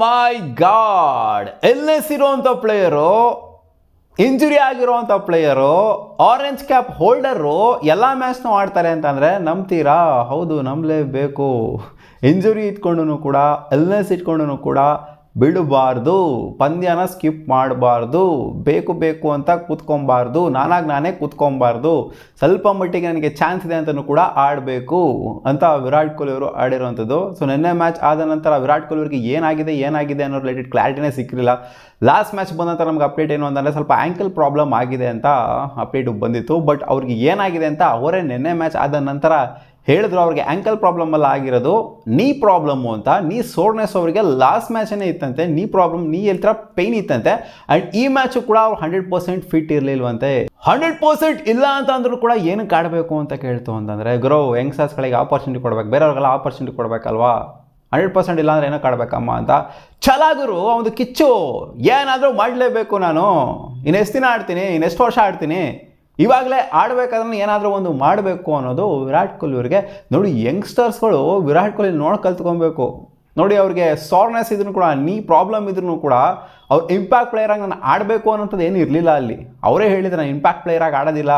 ಮೈ god, ಎಲ್ನೆಸ್ ಇರುವಂಥ player, injury ಆಗಿರುವಂಥ player, orange cap holder ಎಲ್ಲ ಮ್ಯಾಚ್ನೂ ಆಡ್ತಾರೆ ಅಂತಂದರೆ ನಂಬ್ತೀರಾ? ಹೌದು, ನಂಬಲೇಬೇಕು. ಇಂಜುರಿ ಇಟ್ಕೊಂಡು ಕೂಡ, ಎಲ್ನೆಸ್ ಇಟ್ಕೊಂಡು ಕೂಡ ಬಿಡಬಾರ್ದು, ಪಂದ್ಯನ ಸ್ಕಿಪ್ ಮಾಡಬಾರ್ದು, ಬೇಕು ಅಂತ ಕೂತ್ಕೊಬಾರ್ದು, ನಾನೇ ಕೂತ್ಕೊಬಾರ್ದು, ಸ್ವಲ್ಪ ಮಟ್ಟಿಗೆ ನನಗೆ ಚಾನ್ಸ್ ಇದೆ ಅಂತಲೂ ಕೂಡ ಆಡಬೇಕು ಅಂತ ವಿರಾಟ್ ಕೊಹ್ಲಿ ಅವರು ಆಡಿರೋವಂಥದ್ದು. ಸೊ ನಿನ್ನೆ ಮ್ಯಾಚ್ ಆದ ನಂತರ ವಿರಾಟ್ ಕೊಹ್ಲಿ ಅವರಿಗೆ ಏನಾಗಿದೆ ಅನ್ನೋ ರಿಲೇಟೆಡ್ ಕ್ಲಾರಿಟಿನೇ ಸಿಕ್ಕಿರಲಿಲ್ಲ. ಲಾಸ್ಟ್ ಮ್ಯಾಚ್ ಬಂದ ನಂತರ ನಮ್ಗೆ ಅಪ್ಡೇಟ್ ಏನು ಅಂತಂದರೆ ಸ್ವಲ್ಪ ಆ್ಯಂಕಲ್ ಪ್ರಾಬ್ಲಮ್ ಆಗಿದೆ ಅಂತ ಅಪ್ಡೇಟ್ ಬಂದಿತ್ತು. ಬಟ್ ಅವ್ರಿಗೆ ಏನಾಗಿದೆ ಅಂತ ಅವರೇ ನಿನ್ನೆ ಮ್ಯಾಚ್ ಆದ ನಂತರ ಹೇಳಿದ್ರು. ಅವ್ರಿಗೆ ಆ್ಯಂಕಲ್ ಪ್ರಾಬ್ಲಮ್ ಪ್ರಾಬ್ಲಮ್ಮು ನೀ ಪ್ರಾಬ್ಲಮ್ಮು ಅಂತ. ನೀ ಸೋರ್ನೆಸ್ ಅವರಿಗೆ ಲಾಸ್ಟ್ ಮ್ಯಾಚೇ ಇತ್ತಂತೆ, ನೀ ಪ್ರಾಬ್ಲಮ್, ನೀ ಎಲ್ತರ ಪೇಯ್ನ್ ಇತ್ತಂತೆ. ಆ್ಯಂಡ್ ಈ ಮ್ಯಾಚು ಕೂಡ ಅವ್ರು 100% ಫಿಟ್ ಇರಲಿಲ್ವಂತೆ. 100% ಇಲ್ಲ ಅಂತ ಅಂದ್ರೂ ಕೂಡ ಏನಕ್ಕೆ ಆಡಬೇಕು ಅಂತ ಕೇಳ್ತು ಅಂತಂದರೆ, ಗುರು ಯಂಗ್ಸ್ಟರ್ಸ್ಗಳಿಗೆ ಆಪರ್ಚುನಿಟಿ ಕೊಡಬೇಕು, ಬೇರೆಯವ್ರಿಗೆಲ್ಲ ಆಪರ್ಚುನಿಟಿ ಕೊಡಬೇಕಲ್ವಾ. 100% ಇಲ್ಲ ಅಂದರೆ ಏನಕ್ಕೆ ಆಡಬೇಕಮ್ಮ ಅಂತ. ಛಲಾಗುರು ಒಂದು ಕಿಚ್ಚು, ಏನಾದರೂ ಮಾಡಲೇಬೇಕು ನಾನು, ಇನ್ನೆಷ್ಟು ದಿನ ಆಡ್ತೀನಿ, ಇನ್ನೆಷ್ಟು ವರ್ಷ ಆಡ್ತೀನಿ, ಇವಾಗಲೇ ಆಡಬೇಕಾದ್ರೆ ಏನಾದರೂ ಒಂದು ಮಾಡಬೇಕು ಅನ್ನೋದು ವಿರಾಟ್ ಕೊಹ್ಲಿ ಅವರಿಗೆ. ನೋಡಿ, ಯಂಗ್ಸ್ಟರ್ಸ್ಗಳು ವಿರಾಟ್ ಕೊಹ್ಲಿ ನೋಡಿ ಕಲ್ತ್ಕೊಬೇಕು. ನೋಡಿ, ಅವ್ರಿಗೆ ಸಾರ್ನೆಸ್ ಇದ್ರೂ ಕೂಡ, ನೀ ಪ್ರಾಬ್ಲಮ್ ಇದ್ರೂ ಕೂಡ ಅವ್ರು ಇಂಪ್ಯಾಕ್ಟ್ ಪ್ಲೇಯರಾಗಿ ನಾನು ಆಡಬೇಕು ಅನ್ನೋಂಥದ್ದು ಏನು ಇರಲಿಲ್ಲ ಅಲ್ಲಿ. ಅವರೇ ಹೇಳಿದ್ರು, ನಾನು ಇಂಪ್ಯಾಕ್ಟ್ ಪ್ಲೇಯರಾಗಿ ಆಡೋದಿಲ್ಲ,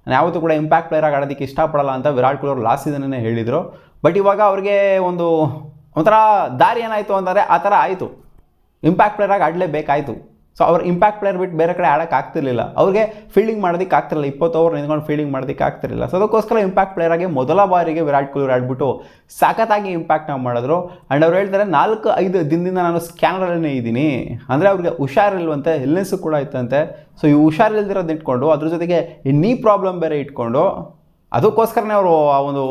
ನಾನು ಯಾವತ್ತೂ ಕೂಡ ಇಂಪ್ಯಾಕ್ಟ್ ಪ್ಲೇಯರಾಗಿ ಆಡೋದಕ್ಕೆ ಇಷ್ಟಪಡಲ್ಲ ಅಂತ ವಿರಾಟ್ ಕೊಹ್ಲಿ ಅವರು ಲಾಸ್ಟ್ ಸೀಸನ್ನೇ ಹೇಳಿದರು. ಬಟ್ ಇವಾಗ ಅವ್ರಿಗೆ ಒಂಥರ ದಾರಿ ಏನಾಯಿತು ಅಂದರೆ ಆ ಥರ ಆಯಿತು, ಇಂಪ್ಯಾಕ್ಟ್ ಪ್ಲೇಯರಾಗಿ ಆಡಲೇಬೇಕಾಯಿತು. ಸೊ ಅವ್ರು ಇಂಪ್ಯಾಕ್ಟ್ ಪ್ಲೇಯರ್ ಬಿಟ್ಟು ಬೇರೆ ಕಡೆ ಆಡೋಕ್ಕೆ ಆಗ್ತಿರ್ಲಿಲ್ಲ, ಅವ್ರಿಗೆ ಫೀಲ್ಡಿಂಗ್ ಮಾಡೋದಕ್ಕೆ ಆಗ್ತಿರಲಿಲ್ಲ, 20 ಓವರ್ ನಿಂತ್ಕೊಂಡು ಫೀಲ್ಡಿಂಗ್ ಮಾಡೋದಕ್ಕೆ ಆಗ್ತಿರಲಿಲ್ಲ. ಸೊ ಅದಕ್ಕೋಸ್ಕರ ಇಂಪ್ಯಾಕ್ಟ್ ಪ್ಲೇಯರಾಗಿ ಮೊದಲ ಬಾರಿಗೆ ವಿರಾಟ್ ಕೊಹ್ಲಿ ಆಡ್ಬಿಟ್ಟು ಸಖತ್ತಾಗಿ ಇಂಪ್ಯಾಕ್ಟ್ನ ಮಾಡಿದ್ರು. ಆ್ಯಂಡ್ ಅವ್ರು ಹೇಳ್ತಾರೆ, 4-5 ದಿನದಿಂದ ನಾನು ಸ್ಕ್ಯಾನರಲ್ಲೇ ಇದ್ದೀನಿ ಅಂದರೆ ಅವ್ರಿಗೆ ಹುಷಾರಿಲ್ವಂತೆ, ಇಲ್ನೆಸ್ಸು ಕೂಡ ಇತ್ತಂತೆ. ಸೊ ಈ ಹುಷಾರಿಲ್ದಿರೋದು ಇಟ್ಕೊಂಡು ಅದ್ರ ಜೊತೆಗೆ ಈ ನೀ ಪ್ರಾಬ್ಲಮ್ ಬೇರೆ ಇಟ್ಕೊಂಡು ಅದಕ್ಕೋಸ್ಕರನೇ ಅವರು ಆ ಒಂದು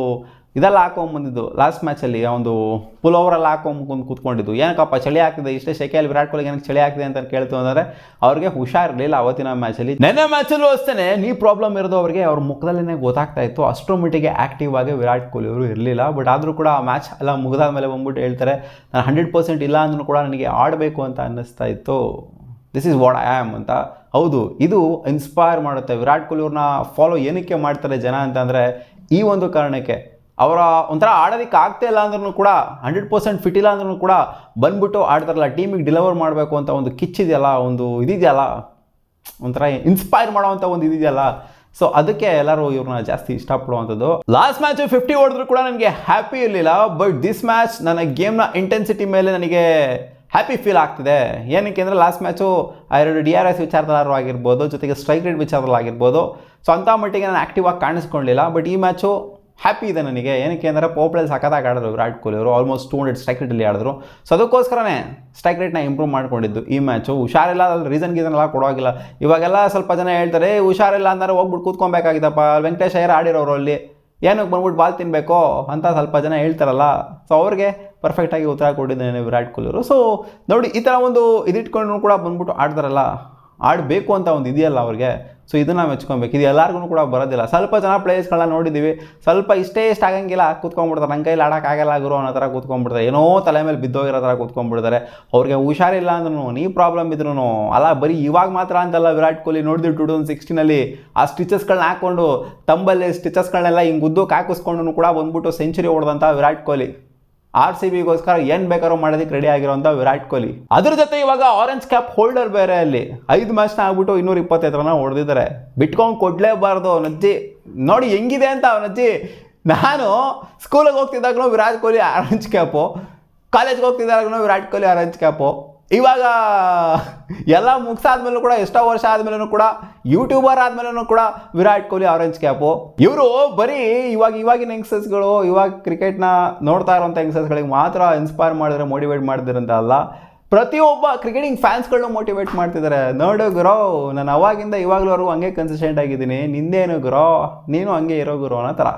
ಇದೆಲ್ಲ ಹಾಕೊಂಬಂದಿದ್ದು ಲಾಸ್ಟ್ ಮ್ಯಾಚಲ್ಲಿ, ಒಂದು ಪುಲ್ ಓವರೆಲ್ಲ ಹಾಕೊಂಬಂದು ಕೂತ್ಕೊಂಡಿದ್ದು. ಏನಕ್ಕಪ್ಪ ಚಳಿ ಆಗ್ತಿದೆ, ಇಷ್ಟೇ ಶೆಕೆಯಲ್ಲಿ ವಿರಾಟ್ ಕೊಹ್ಲಿಗೆ ಏನಕ್ಕೆ ಚಳಿ ಆಗ್ತಿದೆ ಅಂತ ಕೇಳ್ತು ಅಂದರೆ ಅವ್ರಿಗೆ ಹುಷಾರಿರಲಿಲ್ಲ ಅವತ್ತಿನ ಮ್ಯಾಚಲ್ಲಿ. ನೆನ್ನೆ ಮ್ಯಾಚಲ್ಲೂ ಅಷ್ಟೇ ನೀ ಪ್ರಾಬ್ಲಮ್ ಇರೋದು ಅವ್ರಿಗೆ ಅವ್ರ ಮುಖದಲ್ಲೇ ಗೊತ್ತಾಗ್ತಾ ಇತ್ತು. ಅಷ್ಟರ ಮಟ್ಟಿಗೆ ಆ್ಯಕ್ಟಿವ್ ಆಗಿ ವಿರಾಟ್ ಕೊಹ್ಲಿ ಅವರು ಇರಲಿಲ್ಲ. ಬಟ್ ಆದರೂ ಕೂಡ ಆ ಮ್ಯಾಚ್ ಎಲ್ಲ ಮುಗಿದಾದ ಮೇಲೆ ಬಂದ್ಬಿಟ್ಟು ಹೇಳ್ತಾರೆ, ನಾನು 100% ಇಲ್ಲ ಅಂದ್ರೂ ಕೂಡ ನನಗೆ ಆಡಬೇಕು ಅಂತ ಅನ್ನಿಸ್ತಾ ಇತ್ತು, this is what I am ಅಂತ. ಹೌದು, ಇದು ಇನ್ಸ್ಪೈರ್ ಮಾಡುತ್ತೆ. ವಿರಾಟ್ ಕೊಹ್ಲಿ ಅವ್ರನ್ನ ಫಾಲೋ ಏನಕ್ಕೆ ಮಾಡ್ತಾರೆ ಜನ ಅಂತಂದರೆ ಈ ಒಂದು ಕಾರಣಕ್ಕೆ. ಅವರ ಒಂಥರ ಆಡೋದಕ್ಕೆ ಆಗ್ತಾ ಇಲ್ಲ ಅಂದ್ರೂ ಕೂಡ, 100% ಫಿಟ್ ಇಲ್ಲ ಅಂದ್ರೂ ಕೂಡ ಬಂದ್ಬಿಟ್ಟು ಆಡ್ತಾರಲ್ಲ, ಟೀಮಿಗೆ ಡೆಲಿವರ್ ಮಾಡಬೇಕು ಅಂತ ಒಂದು ಕಿಚ್ಚಿದೆಯಲ್ಲ, ಒಂದು ಇದಿದೆಯಲ್ಲ, ಒಂಥರ ಇನ್ಸ್ಪೈರ್ ಮಾಡೋವಂಥ ಒಂದು ಇದಿದೆಯಲ್ಲ. ಸೊ ಅದಕ್ಕೆ ಎಲ್ಲರೂ ಇವ್ರನ್ನ ಜಾಸ್ತಿ ಇಷ್ಟಪಡುವಂಥದ್ದು. ಲಾಸ್ಟ್ ಮ್ಯಾಚು 50 ಹೊಡೆದ್ರು ಕೂಡ ನನಗೆ ಹ್ಯಾಪಿ ಇರಲಿಲ್ಲ. ಬಟ್ ದಿಸ್ ಮ್ಯಾಚ್ ನನ್ನ ಗೇಮ್ನ ಇಂಟೆನ್ಸಿಟಿ ಮೇಲೆ ನನಗೆ ಹ್ಯಾಪಿ ಫೀಲ್ ಆಗ್ತಿದೆ. ಏನಕ್ಕೆ ಅಂದರೆ ಲಾಸ್ಟ್ ಮ್ಯಾಚು 2 DRS ವಿಚಾರದಲ್ಲಾರು ಆಗಿರ್ಬೋದು, ಜೊತೆಗೆ ಸ್ಟ್ರೈಕ್ ರೇಟ್ ವಿಚಾರದಲ್ಲಿ ಆಗಿರ್ಬೋದು. ಸೊ ಅಂಥ ಮಟ್ಟಿಗೆ ನಾನು ಆ್ಯಕ್ಟಿವ್ ಆಗಿ ಕಾಣಿಸ್ಕೊಳ್ಳಲಿಲ್ಲ. ಬಟ್ ಈ ಮ್ಯಾಚು ಹ್ಯಾಪಿ ಇದೆ ನನಗೆ. ಏನಕ್ಕೆ ಅಂದರೆ ಪೋಪ್ಲಲ್ಲಿ ಸಖತ್ತಾಗಿ ಆಡಿದ್ರು ವಿರಾಟ್ ಕೊಹ್ಲಿ ಅವರು, ಆಲ್ಮೋಸ್ಟ್ 200 ಸ್ಟ್ರೈಕ್ ರೇಟಲ್ಲಿ ಆಡಿದ್ರು. ಸೊ ಅದಕ್ಕೋಸ್ಕರನೇ ಸ್ಟ್ರೈಕ್ ರೇಟ್ನ ಇಂಪ್ರೂವ್ ಮಾಡ್ಕೊಂಡಿದ್ದು ಈ ಮ್ಯಾಚು. ಹುಷಾರಿಲ್ಲ, ಅದ್ರಲ್ಲಿ ರೀಸನ್ ಎಲ್ಲ ಕೊಡೋಗಿಲ್ಲ. ಇವಾಗೆಲ್ಲ ಸ್ವಲ್ಪ ಜನ ಹೇಳ್ತಾರೆ, ಹುಷಾರಿಲ್ಲ ಅಂದರೆ ಹೋಗ್ಬಿಟ್ಟು ಕೂತ್ಕೊಬೇಕಾಗಿತ್ತಪ್ಪ, ವೆಂಕಟೇಶ್ ಅಯ್ಯರ್ ಆಡಿರೋರು ಅಲ್ಲಿ ಏನಕ್ಕೆ ಬಂದ್ಬಿಟ್ಟು ಬಾಲ್ ತಿನ್ನಬೇಕು ಅಂತ ಸ್ವಲ್ಪ ಜನ ಹೇಳ್ತಾರಲ್ಲ. ಸೊ ಅವ್ರಿಗೆ ಪರ್ಫೆಕ್ಟಾಗಿ ಉತ್ತರ ಕೊಟ್ಟಿದ್ದೇನೆ ವಿರಾಟ್ ಕೊಹ್ಲಿ ಅವರು. ಸೊ ನೋಡಿ, ಈ ಥರ ಒಂದು ಇದಿಟ್ಕೊಂಡು ಕೂಡ ಬಂದ್ಬಿಟ್ಟು ಆಡ್ತಾರಲ್ಲ, ಆಡಬೇಕು ಅಂತ ಒಂದು ಇದೆಯಲ್ಲ ಅವ್ರಿಗೆ. ಸೊ ಇದನ್ನು ಮೆಚ್ಕೊಬೇಕು. ಇದು ಎಲ್ಲರಿಗೂ ಕೂಡ ಬರೋದಿಲ್ಲ. ಸ್ವಲ್ಪ ಜನ ಪ್ಲೇಯರ್ಸ್ಗಳನ್ನ ನೋಡಿದ್ದೀವಿ, ಸ್ವಲ್ಪ ಇಷ್ಟೇ ಆಗಂಗಿಲ್ಲ, ಕೂತ್ಕೊಂಡ್ಬಿಡ್ತಾರೆ, ನನ್ನ ಕೈಲಿ ಆಡೋಕ್ಕಾಗಲ್ಲ ಗುರು ಅನ್ನೋ ಥರ ಕೂತ್ಕೊಂಡ್ಬಿಡ್ತಾರೆ, ಏನೋ ತಲೆ ಮೇಲೆ ಬಿದ್ದೋಗಿರೋ ಥರ ಕೂತ್ಕೊಂಡ್ಬಿಡ್ತಾರೆ. ಅವ್ರಿಗೆ ಹುಷಾರಿಲ್ಲ ಅಂದ್ರೂ, ನೀ ಪ್ರಾಬ್ಲಮ್ ಇದ್ರೂ ಅಲ್ಲ, ಬರೀ ಇವಾಗ ಮಾತ್ರ ಅಂತಲ್ಲ. ವಿರಾಟ್ ಕೊಹ್ಲಿ ನೋಡಿದ್ವಿ 2016ನಲ್ಲಿ ಆ ಸ್ಟಿಚಸ್ಗಳನ್ನ ಹಾಕ್ಕೊಂಡು, ತಂಬಲ್ಲಿ ಸ್ಟಿಚಸ್ಗಳನ್ನೆಲ್ಲ ಹಿಂಗೆ ಉದ್ದಕ್ಕೆ ಹಾಕಿಸ್ಕೊಂಡು ಕೂಡ ಬಂದ್ಬಿಟ್ಟು ಸೆಂಚುರಿ ಹೊಡೆದಂಥ ವಿರಾಟ್ ಕೊಹ್ಲಿ. RCBಗೋಸ್ಕರ ಏನು ಬೇಕಾದ್ರೂ ಮಾಡೋದಕ್ಕೆ ರೆಡಿ ಆಗಿರೋಂಥ ವಿರಾಟ್ ಕೊಹ್ಲಿ. ಅದ್ರ ಜೊತೆ ಇವಾಗ ಆರೆಂಜ್ ಕ್ಯಾಪ್ ಹೋಲ್ಡರ್ ಬೇರೆ ಅಲ್ಲಿ 5 ಮ್ಯಾಚ್ನ ಆಗ್ಬಿಟ್ಟು 225 ರನ್ ಹೊಡೆದಿದ್ದಾರೆ. ಬಿಟ್ಕೊಂಡು ಕೊಡಲೇಬಾರ್ದು ನಜ್ಜಿ. ನೋಡಿ ಹೆಂಗಿದೆ ಅಂತ ನಜ್ಜಿ. ನಾನು ಸ್ಕೂಲಿಗೆ ಹೋಗ್ತಿದ್ದಾಗೂ ವಿರಾಟ್ ಕೊಹ್ಲಿ ಆರೆಂಜ್ ಕ್ಯಾಪು, ಕಾಲೇಜ್ಗೆ ಹೋಗ್ತಿದ್ದಾಗೂ ವಿರಾಟ್ ಕೊಹ್ಲಿ ಆರೆಂಜ್ ಕ್ಯಾಪು. ಇವಾಗ ಎಲ್ಲ ಮುಗಿಸಾದ್ಮೇಲೂ ಕೂಡ, ಎಷ್ಟೋ ವರ್ಷ ಆದಮೇಲೂ ಕೂಡ, ಯೂಟ್ಯೂಬರ್ ಆದಮೇಲೂ ಕೂಡ ವಿರಾಟ್ ಕೊಹ್ಲಿ ಆರೆಂಜ್ ಕ್ಯಾಪು. ಇವರು ಬರೀ ಇವಾಗಿನ ಯಂಗ್ಸ್ಟರ್ಸ್ಗಳು, ಇವಾಗ ಕ್ರಿಕೆಟ್ನ ನೋಡ್ತಾ ಇರೋಂಥ ಯಂಗ್ಸ್ಟರ್ಸ್ಗಳಿಗೆ ಮಾತ್ರ ಇನ್ಸ್ಪೈರ್ ಮಾಡಿದ್ರೆ, ಮೋಟಿವೇಟ್ ಮಾಡಿದ್ರಂತ ಅಲ್ಲ, ಪ್ರತಿಯೊಬ್ಬ ಕ್ರಿಕೆಟಿಂಗ್ ಫ್ಯಾನ್ಸ್ಗಳನ್ನೂ ಮೋಟಿವೇಟ್ ಮಾಡ್ತಿದ್ದಾರೆ. ನೋಡು ಗುರೋ, ನಾನು ಅವಾಗಿಂದ ಇವಾಗಲವರೆಗೂ ಹಂಗೆ ಕನ್ಸಿಸ್ಟೆಂಟ್ ಆಗಿದ್ದೀನಿ, ನಿಂದೇನು ಗುರೋ, ನೀನು ಹಂಗೆ ಇರೋ ಗುರೋ ಅನ್ನೋ ಥರ.